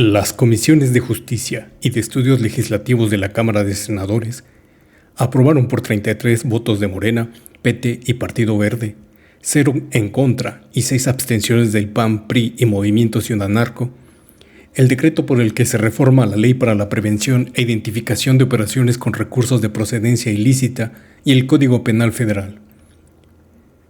Las comisiones de Justicia y de Estudios Legislativos de la Cámara de Senadores aprobaron por 33 votos de Morena, PT y Partido Verde, 0 en contra y 6 abstenciones del PAN, PRI y Movimiento Ciudadanarco, el decreto por el que se reforma la Ley para la Prevención e Identificación de Operaciones con Recursos de Procedencia Ilícita y el Código Penal Federal.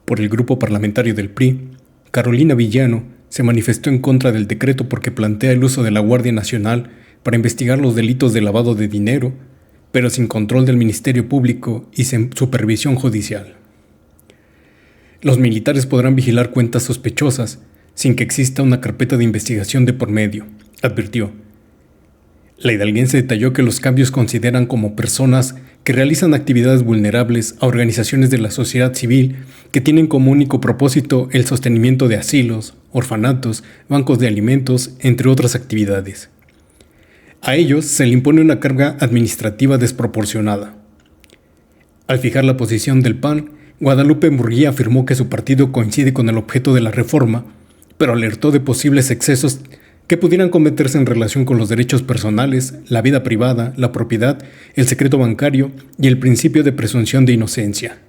Por el grupo parlamentario del PRI, Carolina Villano se manifestó en contra del decreto porque plantea el uso de la Guardia Nacional para investigar los delitos de lavado de dinero, pero sin control del Ministerio Público y sin supervisión judicial. Los militares podrán vigilar cuentas sospechosas sin que exista una carpeta de investigación de por medio, advirtió. La hidalguense detalló que los cambios consideran como personas que realizan actividades vulnerables a organizaciones de la sociedad civil que tienen como único propósito el sostenimiento de asilos, orfanatos, bancos de alimentos, entre otras actividades. A ellos se le impone una carga administrativa desproporcionada. Al fijar la posición del PAN, Guadalupe Murguía afirmó que su partido coincide con el objeto de la reforma, pero alertó de posibles excesos que pudieran cometerse en relación con los derechos personales, la vida privada, la propiedad, el secreto bancario y el principio de presunción de inocencia.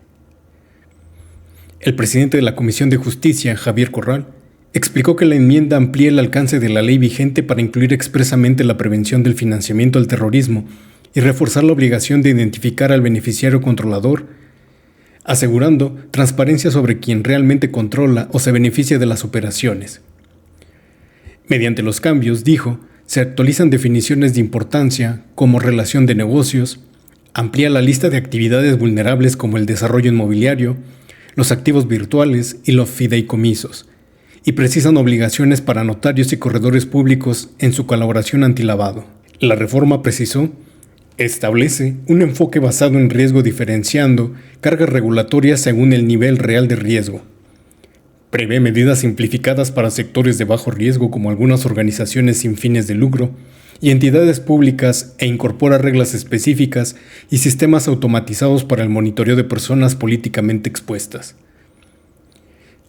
El presidente de la Comisión de Justicia, Javier Corral, explicó que la enmienda amplía el alcance de la ley vigente para incluir expresamente la prevención del financiamiento al terrorismo y reforzar la obligación de identificar al beneficiario controlador, asegurando transparencia sobre quien realmente controla o se beneficia de las operaciones. Mediante los cambios, dijo, se actualizan definiciones de importancia como relación de negocios, amplía la lista de actividades vulnerables como el desarrollo inmobiliario, los activos virtuales y los fideicomisos, y precisan obligaciones para notarios y corredores públicos en su colaboración antilavado. La reforma, precisó, establece un enfoque basado en riesgo diferenciando cargas regulatorias según el nivel real de riesgo. Prevé medidas simplificadas para sectores de bajo riesgo como algunas organizaciones sin fines de lucro y entidades públicas e incorpora reglas específicas y sistemas automatizados para el monitoreo de personas políticamente expuestas.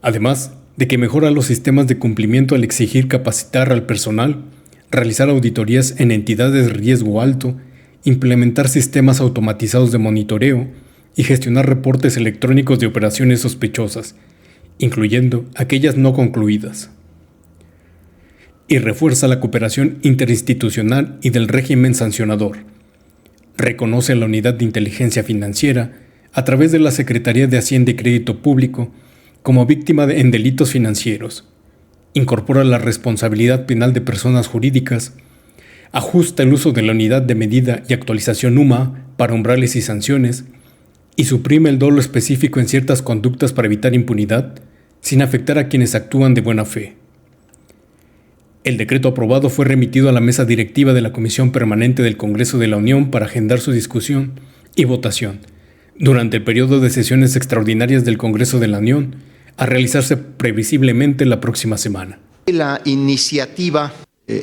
Además de que mejora los sistemas de cumplimiento al exigir capacitar al personal, realizar auditorías en entidades de riesgo alto, implementar sistemas automatizados de monitoreo y gestionar reportes electrónicos de operaciones sospechosas, incluyendo aquellas no concluidas. Y refuerza la cooperación interinstitucional y del régimen sancionador. Reconoce a la Unidad de Inteligencia Financiera, a través de la Secretaría de Hacienda y Crédito Público, como víctima en delitos financieros. Incorpora la responsabilidad penal de personas jurídicas, ajusta el uso de la Unidad de Medida y Actualización UMA para umbrales y sanciones, y suprime el dolo específico en ciertas conductas para evitar impunidad, sin afectar a quienes actúan de buena fe. El decreto aprobado fue remitido a la mesa directiva de la Comisión Permanente del Congreso de la Unión para agendar su discusión y votación durante el periodo de sesiones extraordinarias del Congreso de la Unión, a realizarse previsiblemente la próxima semana. La iniciativa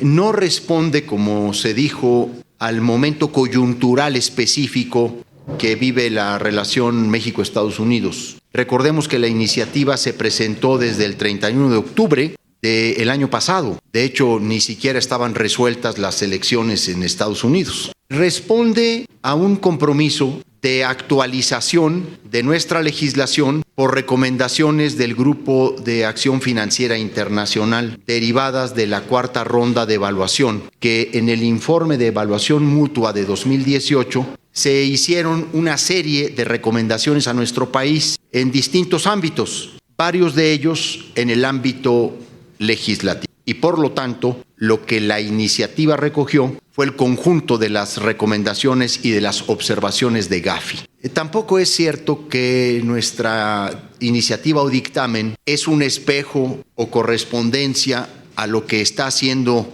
no responde, como se dijo, al momento coyuntural específico que vive la relación México-Estados Unidos. Recordemos que la iniciativa se presentó desde el 31 de octubre del año pasado. De hecho, ni siquiera estaban resueltas las elecciones en Estados Unidos. Responde a un compromiso de actualización de nuestra legislación por recomendaciones del Grupo de Acción Financiera Internacional, derivadas de la cuarta ronda de evaluación, que en el informe de evaluación mutua de 2018 se hicieron una serie de recomendaciones a nuestro país en distintos ámbitos, varios de ellos en el ámbito legislativo. Y por lo tanto, lo que la iniciativa recogió fue el conjunto de las recomendaciones y de las observaciones de Gafi. Tampoco es cierto que nuestra iniciativa o dictamen es un espejo o correspondencia a lo que está haciendo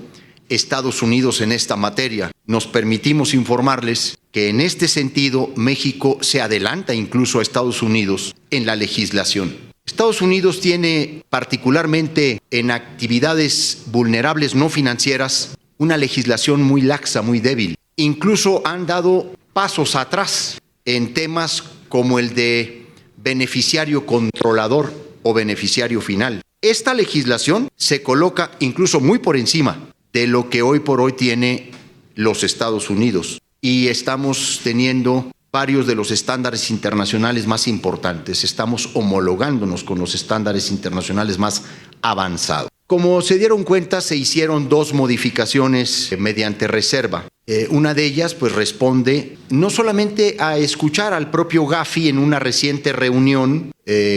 Estados Unidos en esta materia. Nos permitimos informarles que en este sentido México se adelanta incluso a Estados Unidos en la legislación. Estados Unidos tiene, particularmente en actividades vulnerables no financieras, una legislación muy laxa, muy débil. Incluso han dado pasos atrás en temas como el de beneficiario controlador o beneficiario final. Esta legislación se coloca incluso muy por encima de lo que hoy por hoy tiene los Estados Unidos. Y estamos teniendo varios de los estándares internacionales más importantes. Estamos homologándonos con los estándares internacionales más avanzados. Como se dieron cuenta, se hicieron 2 modificaciones mediante reserva. Una de ellas pues responde no solamente a escuchar al propio Gafi en una reciente reunión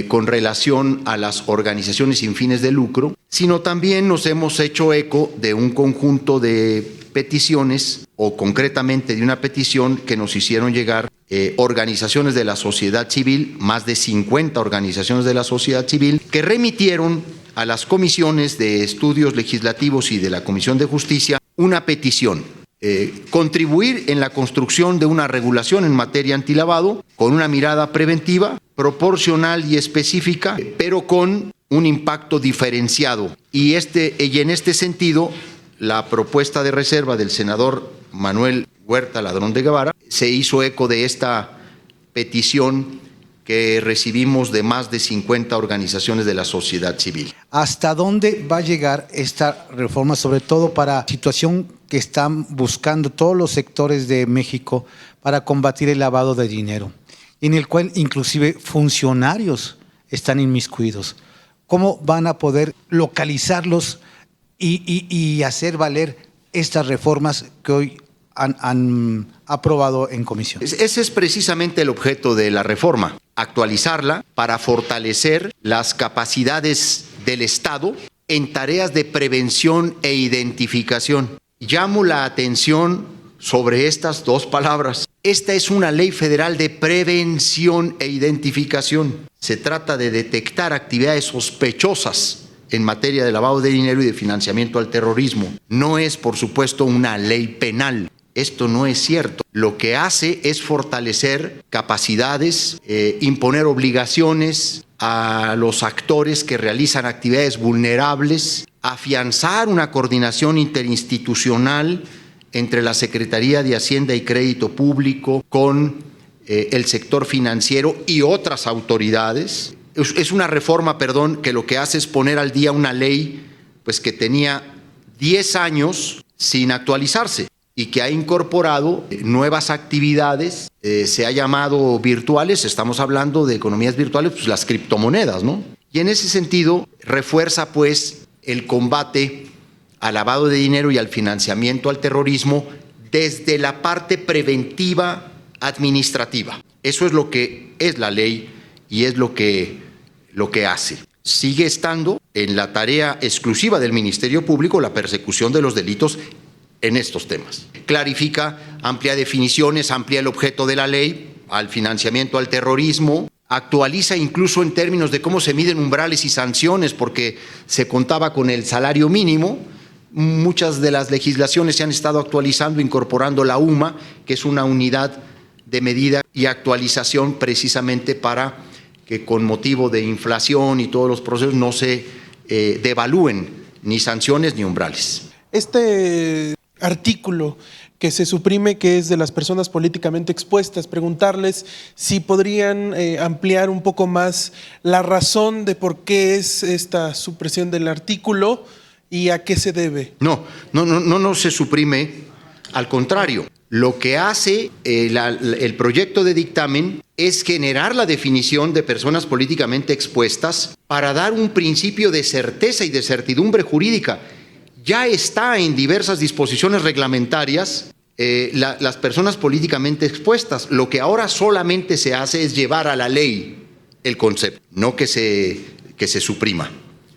con relación a las organizaciones sin fines de lucro, sino también nos hemos hecho eco de un conjunto de peticiones, o concretamente de una petición que nos hicieron llegar organizaciones de la sociedad civil, más de 50 organizaciones de la sociedad civil, que remitieron a las comisiones de estudios legislativos y de la Comisión de Justicia una petición. Contribuir en la construcción de una regulación en materia antilavado con una mirada preventiva, proporcional y específica, pero con un impacto diferenciado. Y en este sentido, la propuesta de reserva del senador Manuel Huerta Ladrón de Guevara se hizo eco de esta petición que recibimos de más de 50 organizaciones de la sociedad civil. ¿Hasta dónde va a llegar esta reforma, sobre todo para la situación que están buscando todos los sectores de México para combatir el lavado de dinero, en el cual inclusive funcionarios están inmiscuidos? ¿Cómo van a poder localizarlos y hacer valer estas reformas que hoy han aprobado en comisión? Ese es precisamente el objeto de la reforma, actualizarla para fortalecer las capacidades del Estado en tareas de prevención e identificación. Llamo la atención sobre estas 2 palabras. Esta es una ley federal de prevención e identificación. Se trata de detectar actividades sospechosas en materia de lavado de dinero y de financiamiento al terrorismo. No es, por supuesto, una ley penal. Esto no es cierto. Lo que hace es fortalecer capacidades, imponer obligaciones a los actores que realizan actividades vulnerables, afianzar una coordinación interinstitucional entre la Secretaría de Hacienda y Crédito Público con el sector financiero y otras autoridades. Es una reforma, que lo que hace es poner al día una ley pues, que tenía 10 años sin actualizarse y que ha incorporado nuevas actividades, se ha llamado virtuales, estamos hablando de economías virtuales, pues las criptomonedas, ¿no? Y en ese sentido refuerza pues el combate al lavado de dinero y al financiamiento al terrorismo desde la parte preventiva administrativa. Eso es lo que es la ley y es lo que hace. Sigue estando en la tarea exclusiva del Ministerio Público la persecución de los delitos en estos temas. Clarifica, amplía definiciones, amplía el objeto de la ley al financiamiento al terrorismo, actualiza incluso en términos de cómo se miden umbrales y sanciones, porque se contaba con el salario mínimo. Muchas de las legislaciones se han estado actualizando, incorporando la UMA, que es una unidad de medida y actualización precisamente para que con motivo de inflación y todos los procesos no se devalúen ni sanciones ni umbrales. Este artículo que se suprime, que es de las personas políticamente expuestas, preguntarles si podrían ampliar un poco más la razón de por qué es esta supresión del artículo y a qué se debe. No se suprime, al contrario. Lo que hace el proyecto de dictamen es generar la definición de personas políticamente expuestas para dar un principio de certeza y de certidumbre jurídica. Ya está en diversas disposiciones reglamentarias las personas políticamente expuestas. Lo que ahora solamente se hace es llevar a la ley el concepto, no que se suprima.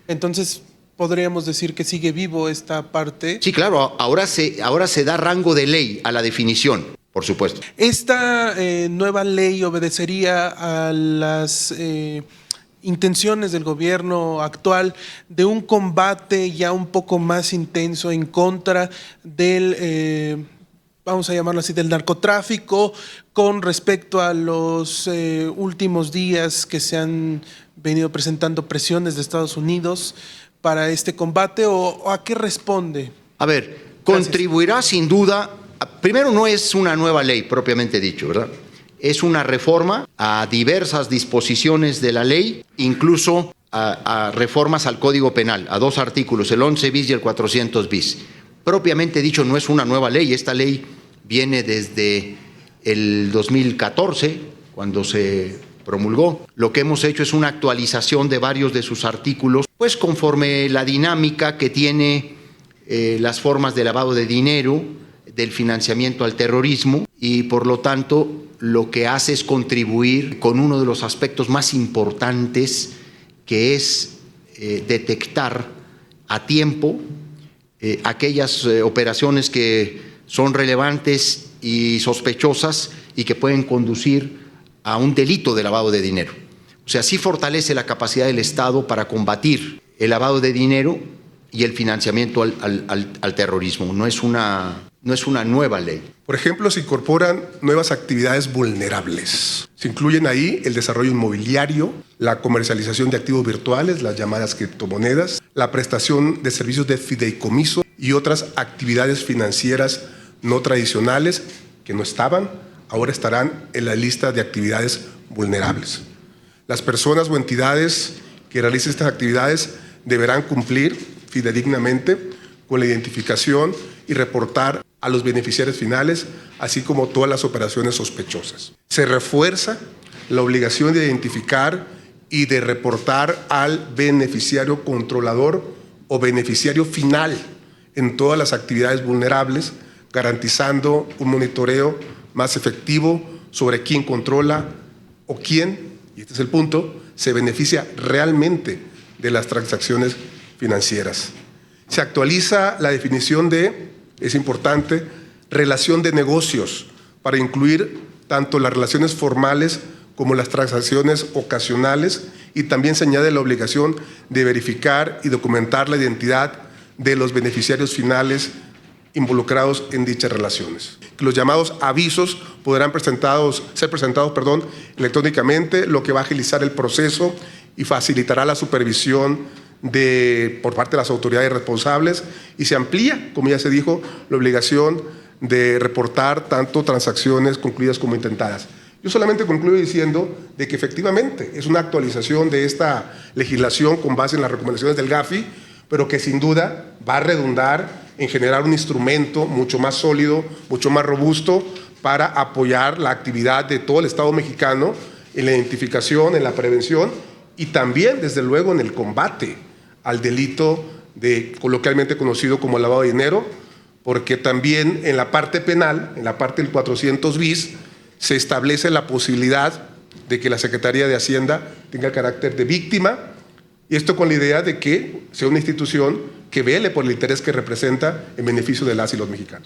Entonces, ¿podríamos decir que sigue vivo esta parte? Sí, claro, ahora se da rango de ley a la definición, por supuesto. ¿Esta nueva ley obedecería a las intenciones del gobierno actual de un combate ya un poco más intenso en contra del, vamos a llamarlo así, del narcotráfico, con respecto a los últimos días que se han venido presentando presiones de Estados Unidos para este combate, o a qué responde? A ver, contribuirá sin duda. Primero, no es una nueva ley propiamente dicho, ¿verdad? Es una reforma a diversas disposiciones de la ley, incluso a reformas al Código Penal, a 2 artículos, el 11 bis y el 400 bis. Propiamente dicho, no es una nueva ley. Esta ley viene desde el 2014, cuando se promulgó. Lo que hemos hecho es una actualización de varios de sus artículos, pues conforme la dinámica que tiene las formas de lavado de dinero, del financiamiento al terrorismo, y por lo tanto lo que hace es contribuir con uno de los aspectos más importantes, que es detectar a tiempo aquellas operaciones que son relevantes y sospechosas y que pueden conducir a un delito de lavado de dinero. O sea, sí fortalece la capacidad del Estado para combatir el lavado de dinero y el financiamiento al terrorismo. No es una nueva ley. Por ejemplo, se incorporan nuevas actividades vulnerables. Se incluyen ahí el desarrollo inmobiliario, la comercialización de activos virtuales, las llamadas criptomonedas, la prestación de servicios de fideicomiso y otras actividades financieras no tradicionales que no estaban, ahora estarán en la lista de actividades vulnerables. Las personas o entidades que realicen estas actividades deberán cumplir fidedignamente con la identificación y reportar a los beneficiarios finales, así como todas las operaciones sospechosas. Se refuerza la obligación de identificar y de reportar al beneficiario controlador o beneficiario final en todas las actividades vulnerables, garantizando un monitoreo más efectivo sobre quién controla o quién, y este es el punto, se beneficia realmente de las transacciones financieras. Se actualiza la definición de, es importante, relación de negocios para incluir tanto las relaciones formales como las transacciones ocasionales, y también se añade la obligación de verificar y documentar la identidad de los beneficiarios finales involucrados en dichas relaciones. Los llamados avisos podrán ser presentados electrónicamente, lo que va a agilizar el proceso y facilitará la supervisión por parte de las autoridades responsables, y se amplía, como ya se dijo, la obligación de reportar tanto transacciones concluidas como intentadas. Yo solamente concluyo diciendo de que efectivamente es una actualización de esta legislación con base en las recomendaciones del GAFI, pero que sin duda va a redundar en generar un instrumento mucho más sólido, mucho más robusto para apoyar la actividad de todo el Estado mexicano en la identificación, en la prevención y también, desde luego, en el combate al delito coloquialmente conocido como lavado de dinero, porque también en la parte penal, en la parte del 400 bis, se establece la posibilidad de que la Secretaría de Hacienda tenga el carácter de víctima, y esto con la idea de que sea una institución que vele por el interés que representa en beneficio de las y los mexicanos.